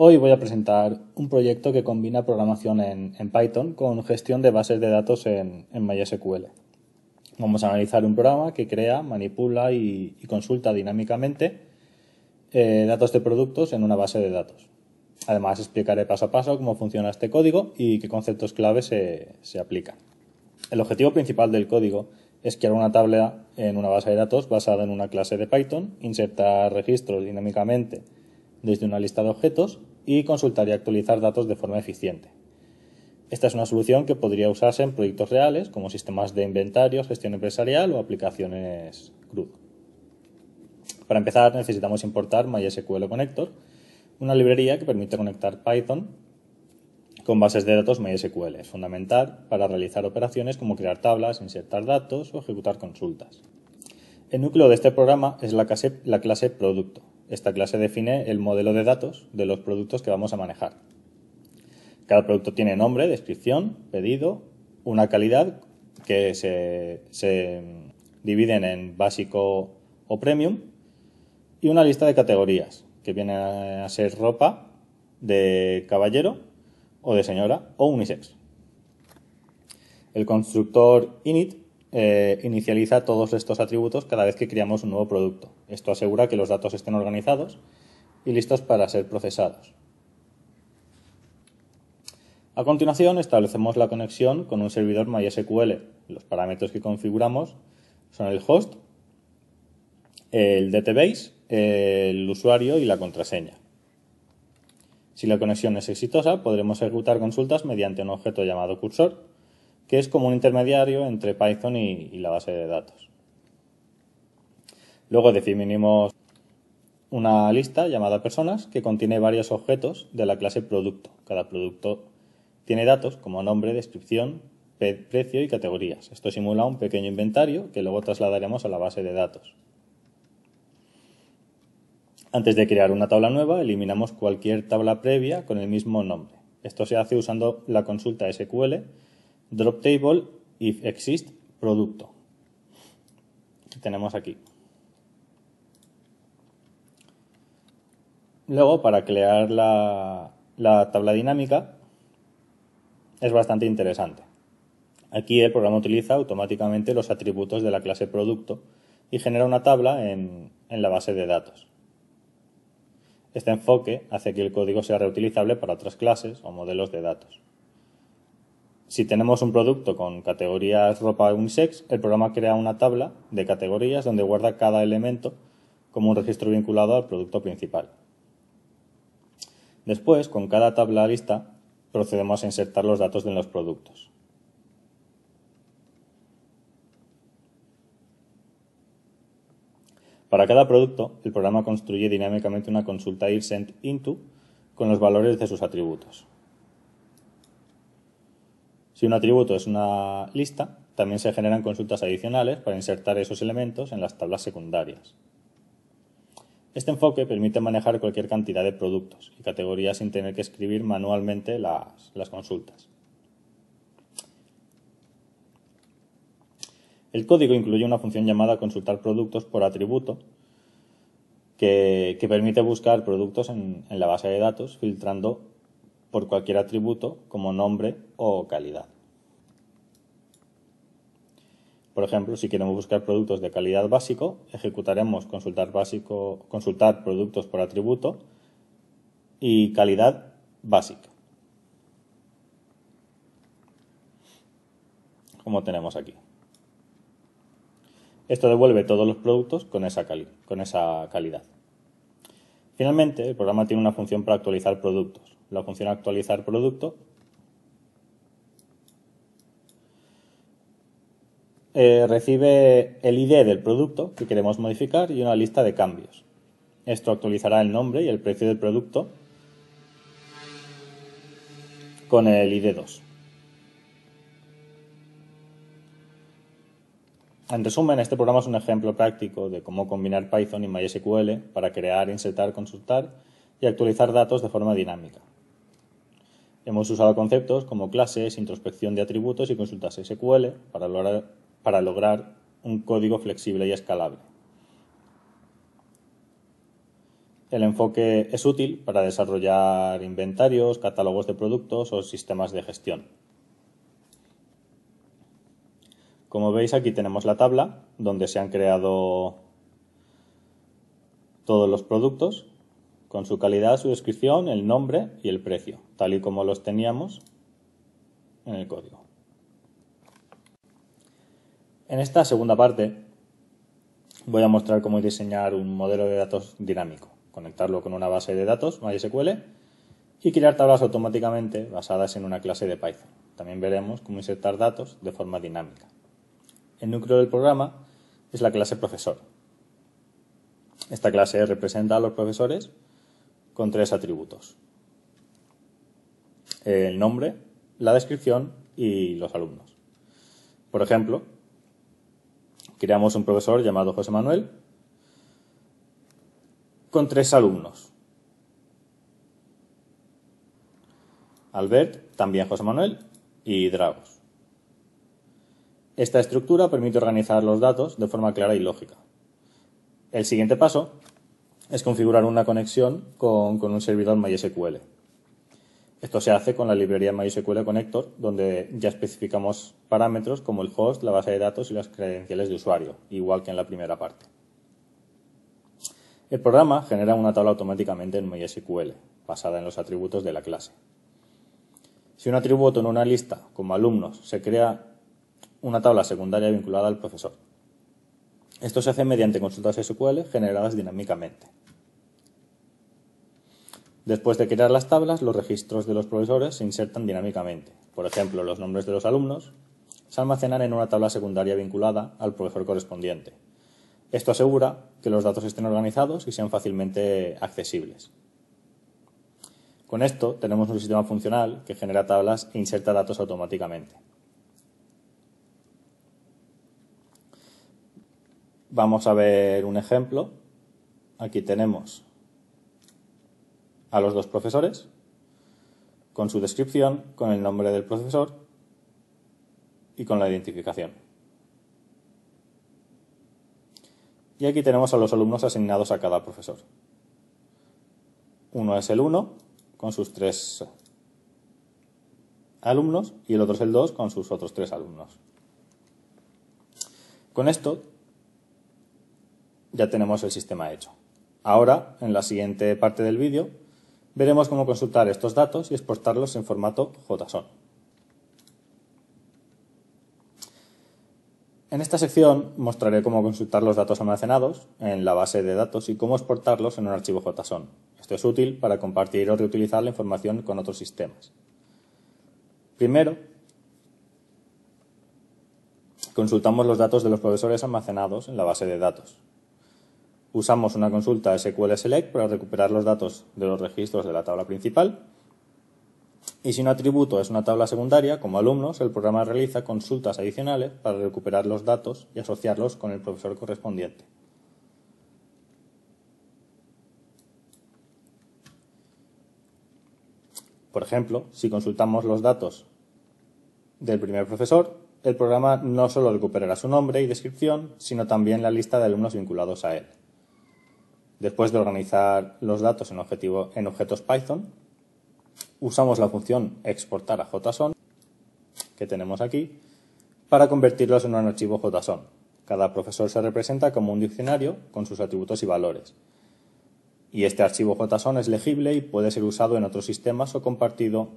Hoy voy a presentar un proyecto que combina programación en Python con gestión de bases de datos en MySQL. Vamos a analizar un programa que crea, manipula y consulta dinámicamente datos de productos en una base de datos. Además, explicaré paso a paso cómo funciona este código y qué conceptos clave se aplican. El objetivo principal del código es crear una tabla en una base de datos basada en una clase de Python, insertar registros dinámicamente desde una lista de objetos y consultar y actualizar datos de forma eficiente. Esta es una solución que podría usarse en proyectos reales como sistemas de inventario, gestión empresarial o aplicaciones CRUD. Para empezar necesitamos importar MySQL Connector, una librería que permite conectar Python con bases de datos MySQL. Es fundamental para realizar operaciones como crear tablas, insertar datos o ejecutar consultas. El núcleo de este programa es la clase producto. Esta clase define el modelo de datos de los productos que vamos a manejar. Cada producto tiene nombre, descripción, pedido, una calidad que se dividen en básico o premium y una lista de categorías que vienen a ser ropa de caballero o de señora o unisex. El constructor init inicializa todos estos atributos cada vez que creamos un nuevo producto. Esto asegura que los datos estén organizados y listos para ser procesados. A continuación establecemos la conexión con un servidor MySQL. Los parámetros que configuramos son el host, el database, el usuario y la contraseña. Si la conexión es exitosa, podremos ejecutar consultas mediante un objeto llamado cursor, que es como un intermediario entre Python y la base de datos. Luego definimos una lista llamada personas que contiene varios objetos de la clase producto. Cada producto tiene datos como nombre, descripción, precio y categorías. Esto simula un pequeño inventario que luego trasladaremos a la base de datos. Antes de crear una tabla nueva, eliminamos cualquier tabla previa con el mismo nombre. Esto se hace usando la consulta SQL drop table if exist producto que tenemos aquí. Luego, para crear la tabla dinámica es bastante interesante. Aquí el programa utiliza automáticamente los atributos de la clase producto y genera una tabla en la base de datos. Este enfoque hace que el código sea reutilizable para otras clases o modelos de datos. Si tenemos un producto con categorías ropa unisex, el programa crea una tabla de categorías donde guarda cada elemento como un registro vinculado al producto principal. Después, con cada tabla lista, procedemos a insertar los datos de los productos. Para cada producto, el programa construye dinámicamente una consulta isEntInto con los valores de sus atributos. Si un atributo es una lista, también se generan consultas adicionales para insertar esos elementos en las tablas secundarias. Este enfoque permite manejar cualquier cantidad de productos y categorías sin tener que escribir manualmente las consultas. El código incluye una función llamada consultar productos por atributo que permite buscar productos en la base de datos filtrando por cualquier atributo como nombre o calidad. Por ejemplo, si queremos buscar productos de calidad básico, ejecutaremos consultar productos por atributo y calidad básica, como tenemos aquí. Esto devuelve todos los productos con esa calidad. Finalmente, el programa tiene una función para actualizar productos. La función actualizar producto recibe el ID del producto que queremos modificar y una lista de cambios. Esto actualizará el nombre y el precio del producto con el ID 2. En resumen, este programa es un ejemplo práctico de cómo combinar Python y MySQL para crear, insertar, consultar y actualizar datos de forma dinámica. Hemos usado conceptos como clases, introspección de atributos y consultas SQL para lograr un código flexible y escalable. el enfoque es útil para desarrollar inventarios, catálogos de productos o sistemas de gestión. Como veis, aquí tenemos la tabla donde se han creado todos los productos con su calidad, su descripción, el nombre y el precio, tal y como los teníamos en el código. En esta segunda parte voy a mostrar cómo diseñar un modelo de datos dinámico, conectarlo con una base de datos MySQL y crear tablas automáticamente basadas en una clase de Python. También veremos cómo insertar datos de forma dinámica. El núcleo del programa es la clase profesor. Esta clase representa a los profesores con 3 atributos: el nombre, la descripción y los alumnos. Por ejemplo, creamos un profesor llamado José Manuel con 3 alumnos: Albert, también José Manuel, y Dragos. Esta estructura permite organizar los datos de forma clara y lógica. El siguiente paso es configurar una conexión con un servidor MySQL. Esto se hace con la librería MySQL Connector, donde ya especificamos parámetros como el host, la base de datos y las credenciales de usuario, igual que en la primera parte. El programa genera una tabla automáticamente en MySQL, basada en los atributos de la clase. Si un atributo en una lista, como alumnos, se crea una tabla secundaria vinculada al profesor. Esto se hace mediante consultas SQL generadas dinámicamente. Después de crear las tablas, los registros de los profesores se insertan dinámicamente. Por ejemplo, los nombres de los alumnos se almacenan en una tabla secundaria vinculada al profesor correspondiente. Esto asegura que los datos estén organizados y sean fácilmente accesibles. Con esto tenemos un sistema funcional que genera tablas e inserta datos automáticamente. Vamos a ver un ejemplo. Aquí tenemos a los 2 profesores, con su descripción, con el nombre del profesor y con la identificación. Y aquí tenemos a los alumnos asignados a cada profesor. Uno es el 1, con sus 3 alumnos, y el otro es el 2, con sus otros 3 alumnos. Con esto ya tenemos el sistema hecho. Ahora, en la siguiente parte del vídeo, veremos cómo consultar estos datos y exportarlos en formato JSON. En esta sección mostraré cómo consultar los datos almacenados en la base de datos y cómo exportarlos en un archivo JSON. Esto es útil para compartir o reutilizar la información con otros sistemas. Primero, consultamos los datos de los profesores almacenados en la base de datos. Usamos una consulta SQL Select para recuperar los datos de los registros de la tabla principal. Y si un atributo es una tabla secundaria, como alumnos, el programa realiza consultas adicionales para recuperar los datos y asociarlos con el profesor correspondiente. Por ejemplo, si consultamos los datos del primer profesor, el programa no solo recuperará su nombre y descripción, sino también la lista de alumnos vinculados a él. Después de organizar los datos en objetos Python, usamos la función exportar a JSON, que tenemos aquí, para convertirlos en un archivo JSON. Cada profesor se representa como un diccionario con sus atributos y valores. Y este archivo JSON es legible y puede ser usado en otros sistemas o compartido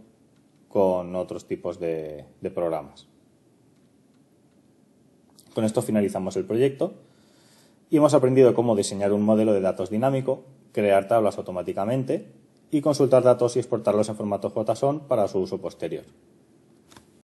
con otros tipos de programas. Con esto finalizamos el proyecto y hemos aprendido cómo diseñar un modelo de datos dinámico, crear tablas automáticamente y consultar datos y exportarlos en formato JSON para su uso posterior.